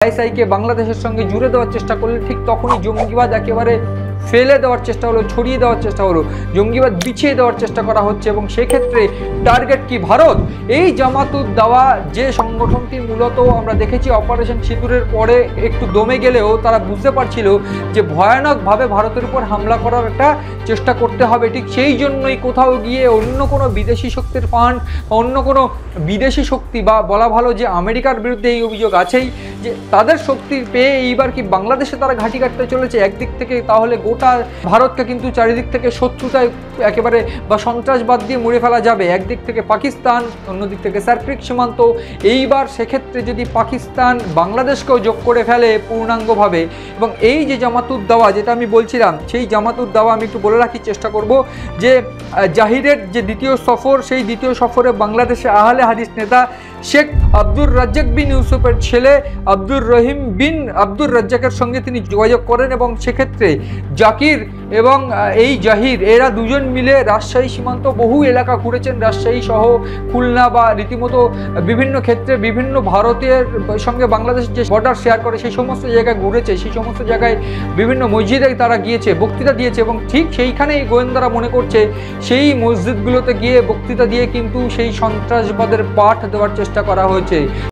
আইএসআইকে বাংলাদেশের সঙ্গে জুড়ে দেওয়ার চেষ্টা করলে ঠিক তখনই জঙ্গিবাদ একেবারে ফেলে দেওয়ার চেষ্টা হলো, ছড়িয়ে দেওয়ার চেষ্টা হলো, জঙ্গিবাদ বিছিয়ে দেওয়ার চেষ্টা করা হচ্ছে। এবং সেক্ষেত্রে টার্গেট কি ভারত। এই জামাতুদ দাওয়া যে সংগঠনটি মূলত আমরা দেখেছি অপারেশন সিঁদুরের পরে একটু দমে গেলেও তারা বুঝতে পারছিল যে ভয়ানকভাবে ভারতের উপর হামলা করার একটা চেষ্টা করতে হবে। ঠিক সেই জন্যই কোথাও গিয়ে অন্য কোনো বিদেশি শক্তির ফান্ড, অন্য কোনো বিদেশি শক্তি বা বলা ভালো যে আমেরিকার বিরুদ্ধে এই অভিযোগ আছেই যে তাদের শক্তি পেয়ে এইবার কি বাংলাদেশে তারা ঘাঁটি কাটতে চলেছে একদিক থেকে, তাহলে গোটা ভারতকে কিন্তু চারিদিক থেকে শত্রুতায় একেবারে বা সন্ত্রাসবাদ দিয়ে মুড়ে ফেলা যাবে। একদিক থেকে পাকিস্তান, অন্যদিক থেকে সার্কট্রিক সীমান্ত। এইবার সেক্ষেত্রে যদি পাকিস্তান বাংলাদেশকেও যোগ করে ফেলে পূর্ণাঙ্গভাবে, এবং এই যে জামাতুদ দাওয়া যেটা আমি বলছিলাম, সেই জামাতুদ দাওয়া আমি একটু বলে রাখার চেষ্টা করব যে জাহিরের যে দ্বিতীয় সফর, সেই দ্বিতীয় সফরে বাংলাদেশে আহলে হাদিস নেতা শেখ আব্দুর রাজ্জাক বিন ইউসুফের ছেলে আব্দুর রহিম বিন আব্দুর রাজ্জাকের সঙ্গে তিনি যোগাযোগ করেন এবং সেক্ষেত্রে জাকির এবং এই জাহির এরা দুজন মিলে রাজশাহী সীমান্ত বহু এলাকা ঘুরেছেন, রাজশাহী সহ খুলনা বা রীতিমতো বিভিন্ন ক্ষেত্রে বিভিন্ন ভারতের সঙ্গে বাংলাদেশ যে বর্ডার শেয়ার করে সেই সমস্ত জায়গায় ঘুরেছে, সেই সমস্ত জায়গায় বিভিন্ন মসজিদে তারা গিয়েছে, বক্তৃতা দিয়েছে এবং ঠিক সেইখানেই গোয়েন্দারা মনে করছে সেই মসজিদগুলোতে গিয়ে বক্তৃতা দিয়ে কিন্তু সেই সন্ত্রাসবাদের পাঠ দেওয়ার চেষ্টা করা হয়েছে।